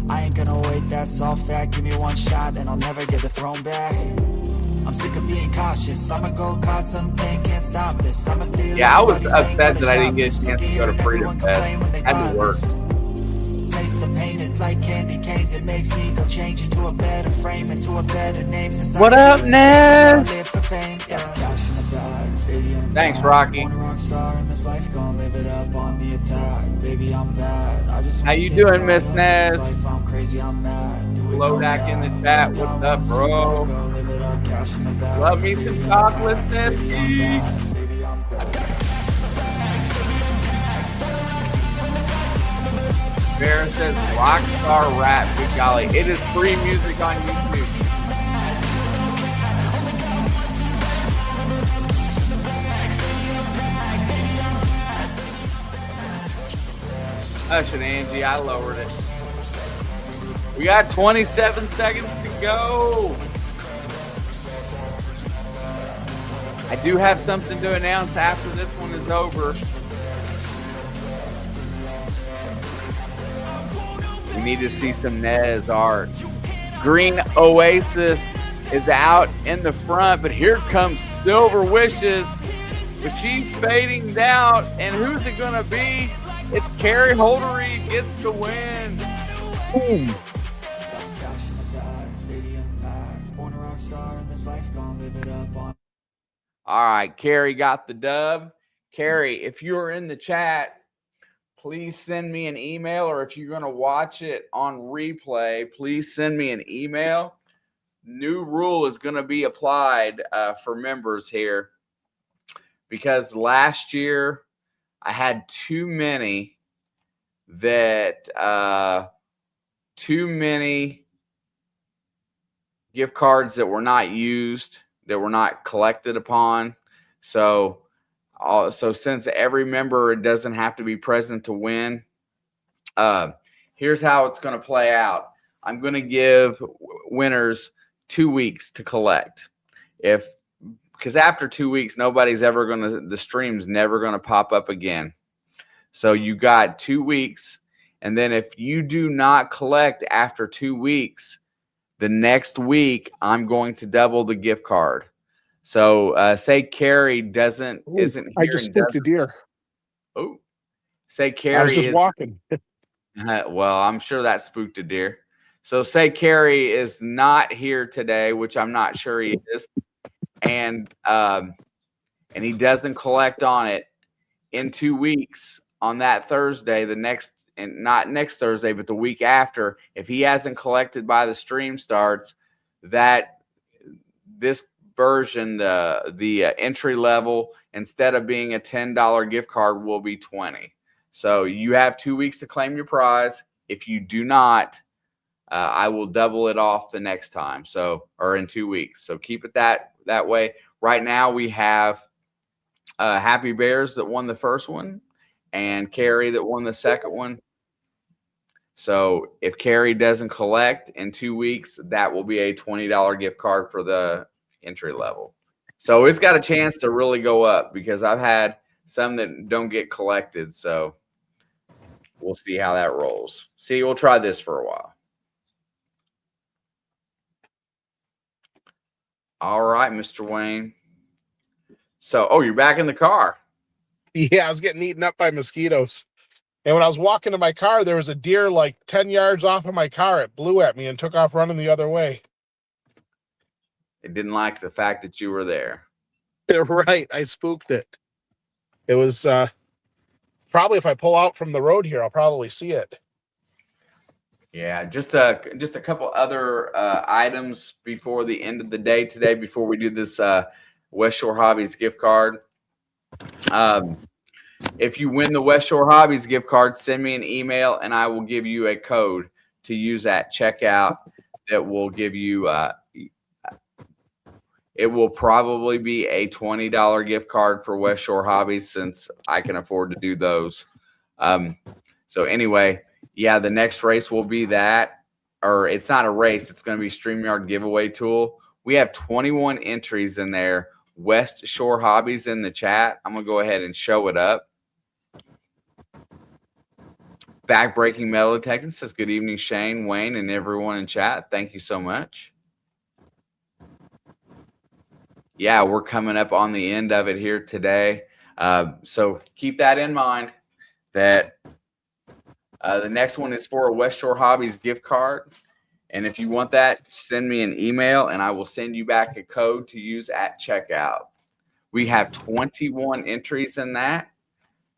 I ain't gonna wait, that's all fact. Give me one shot and I'll never get the throne back. I'm sick of being cautious. I'ma go cause something, can't stop this. I'ma steal. Yeah, I was upset that I didn't get a chance to go to Freedom Fest. Had to work. Taste the pain, it's like candy canes. It makes me go change into a better frame, into a better name. What up, Nez? Thanks, Rocky. How you doing, Miss Nez? Lodak in the chat. What's up, bro? Love me some chocolate, Nessie. Bear there says Rockstar Rap. Good golly. It is free music on YouTube. Hush it, Angie. I lowered it. We got 27 seconds to go. I do have something to announce after this one is over. We need to see some Nez art. Green Oasis is out in the front, but here comes Silver Wishes. But she's fading down, and who's it going to be? It's Carrie Holdery gets the win. Boom. All right, Carrie got the dub. Carrie, if you're in the chat, please send me an email, or if you're going to watch it on replay, please send me an email. New rule is going to be applied for members here, because last year I had too many gift cards that were not used, that were not collected upon. So since every member doesn't have to be present to win, here's how it's going to play out. I'm going to give winners 2 weeks to collect. Because after 2 weeks, the stream's never going to pop up again. So you got 2 weeks. And then if you do not collect after 2 weeks, the next week, I'm going to double the gift card. So say Carrie isn't here. I just spooked a deer. Oh, say Carrie I was just walking. Well, I'm sure that spooked a deer. So say Carrie is not here today, which I'm not sure he is, and he doesn't collect on it in 2 weeks on that Thursday, not next Thursday, but the week after, if he hasn't collected by the stream starts, that this version, the entry level, instead of being a $10 gift card, will be $20. So you have 2 weeks to claim your prize. If you do not, I will double it off the next time. Or in 2 weeks. So keep it that way. Right now we have Happy Bears that won the first one, and Carrie that won the second one. So if Carrie doesn't collect in 2 weeks, that will be a $20 gift card for the entry level. So it's got a chance to really go up, because I've had some that don't get collected. So we'll see how that rolls. We'll try this for a while. All right, Mr. Wayne. So, you're back in the car. Yeah, I was getting eaten up by mosquitoes. And when I was walking to my car, there was a deer like 10 yards off of my car. It blew at me and took off running the other way. It didn't like the fact that you were there. Right. I spooked it. It was probably, if I pull out from the road here, I'll probably see it. Yeah, just a couple other items before the end of the day today, before we do this West Shore Hobbies gift card. If you win the West Shore Hobbies gift card, send me an email, and I will give you a code to use at checkout that will give you it will probably be a $20 gift card for West Shore Hobbies, since I can afford to do those. So anyway, yeah, the next race will be that, or it's not a race. It's going to be StreamYard giveaway tool. We have 21 entries in there. West Shore Hobbies in the chat. I'm going to go ahead and show it up. Backbreaking Metal Detecting says, good evening, Shane, Wayne, and everyone in chat. Thank you so much. Yeah, we're coming up on the end of it here today. So keep that in mind, that the next one is for a West Shore Hobbies gift card. And if you want that, send me an email, and I will send you back a code to use at checkout. We have 21 entries in that.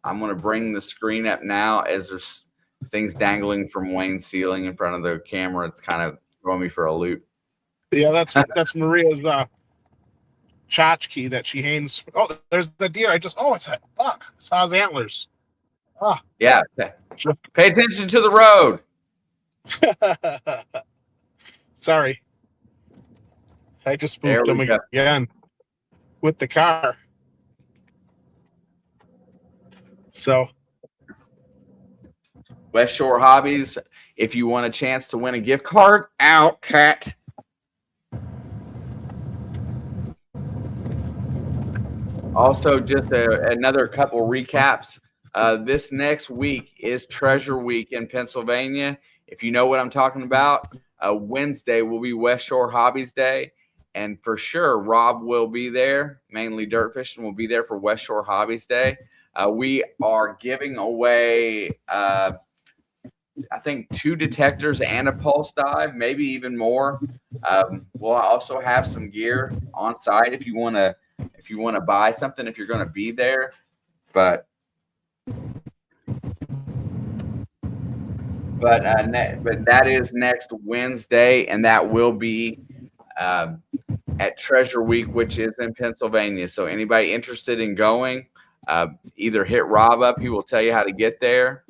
I'm going to bring the screen up now, as there's things dangling from Wayne's ceiling in front of the camera. It's kind of throwing me for a loop. Yeah, that's Maria's tchotchke that she hangs. Oh, there's the deer. It's a buck. Saw his antlers. Ah. Yeah. Pay attention to the road. Sorry. I just There spooked him we go. again with the car. So, West Shore Hobbies. If you want a chance to win a gift card, out, cat. Also, just another couple recaps. This next week is Treasure Week in Pennsylvania. If you know what I'm talking about, Wednesday will be West Shore Hobbies Day. And for sure, Rob will be there. Mainly Dirt Fishing will be there for West Shore Hobbies Day. We are giving away, I think, 2 detectors and a pulse dive, maybe even more. We'll also have some gear on site if you want to buy something, if you're going to be there. But that is next Wednesday, and that will be at Treasure Week, which is in Pennsylvania. So anybody interested in going, either hit Rob up. He will tell you how to get there.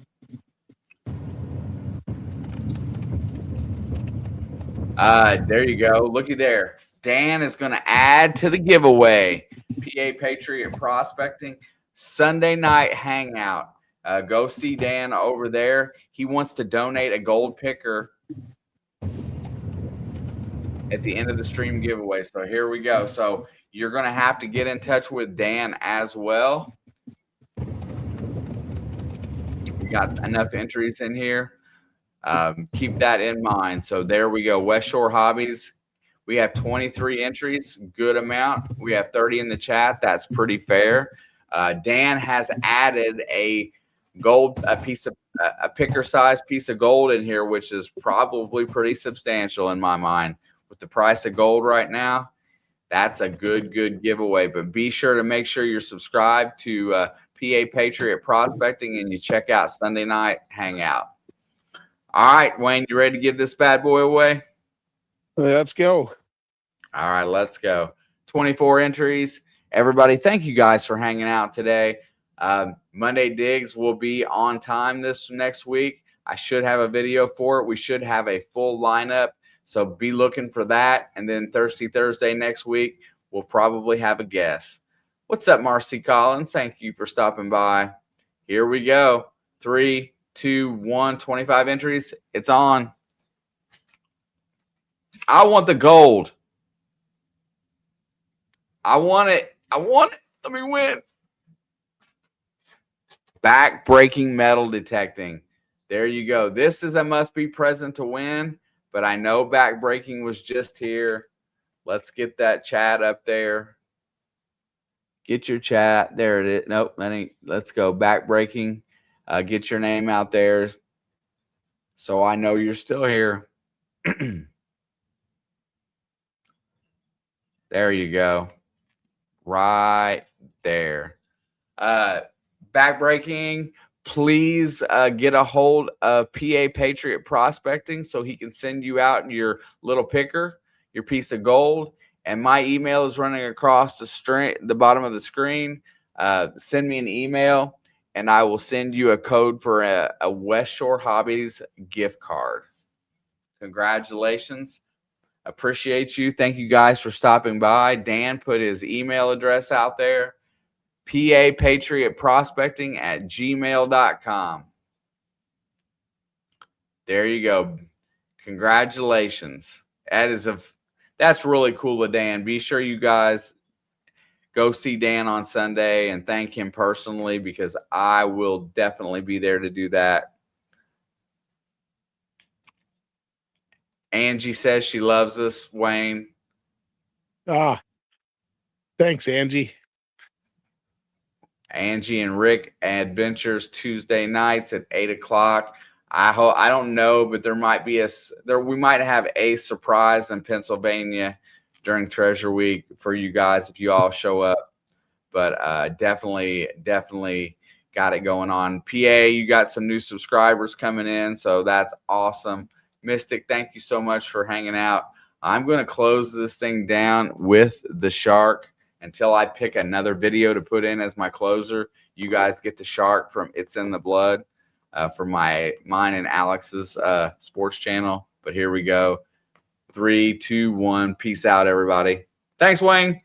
There you go. Looky there. Dan is going to add to the giveaway. PA Patriot Prospecting Sunday night hangout. Go see Dan over there. He wants to donate a gold picker at the end of the stream giveaway. So here we go. So you're going to have to get in touch with Dan as well. We got enough entries in here. Keep that in mind. So there we go. West Shore Hobbies. We have 23 entries. Good amount. We have 30 in the chat. That's pretty fair. Dan has added a picker size piece of gold in here, which is probably pretty substantial in my mind. With the price of gold right now, that's a good giveaway. But be sure to make sure you're subscribed to PA Patriot Prospecting and you check out Sunday Night Hangout. All right, Wayne, you ready to give this bad boy away? let's go. All right, let's go. 24 entries. Everybody, thank you guys for hanging out today. Monday Digs will be on time this next week. I should have a video for it. We should have a full lineup, so be looking for that. And then Thirsty Thursday next week, we'll probably have a guest. What's up, Marcy Collins? Thank you for stopping by. Here we go. 3, 2, 1, 25 entries. It's on. I want the gold. I want it. Let me win. Back-breaking metal detecting. There you go. This is a must-be present to win, but I know back-breaking was just here. Let's get that chat up there. Get your chat. There it is. Nope, that ain't. Let's go. Back-breaking. Get your name out there so I know you're still here. There you go. Right there. Backbreaking, please get a hold of PA Patriot Prospecting so he can send you out your little picker, your piece of gold. And my email is running across the bottom of the screen. Send me an email, and I will send you a code for a West Shore Hobbies gift card. Congratulations. Appreciate you. Thank you guys for stopping by. Dan put his email address out there. papatriotprospecting@gmail.com. There you go. Congratulations. That's really cool of Dan. Be sure you guys go see Dan on Sunday and thank him personally, because I will definitely be there to do that. Angie says she loves us, Wayne. Thanks, Angie. Angie and Rick Adventures Tuesday nights at 8:00. I don't know, but we might have a surprise in Pennsylvania during Treasure Week for you guys if you all show up. But definitely got it going on. PA, you got some new subscribers coming in, so that's awesome. Mystic, thank you so much for hanging out. I'm going to close this thing down with the shark. until I pick another video to put in as my closer, you guys get the shark from It's in the Blood for mine and Alex's sports channel. But here we go. 3, 2, 1. Peace out, everybody. Thanks, Wayne.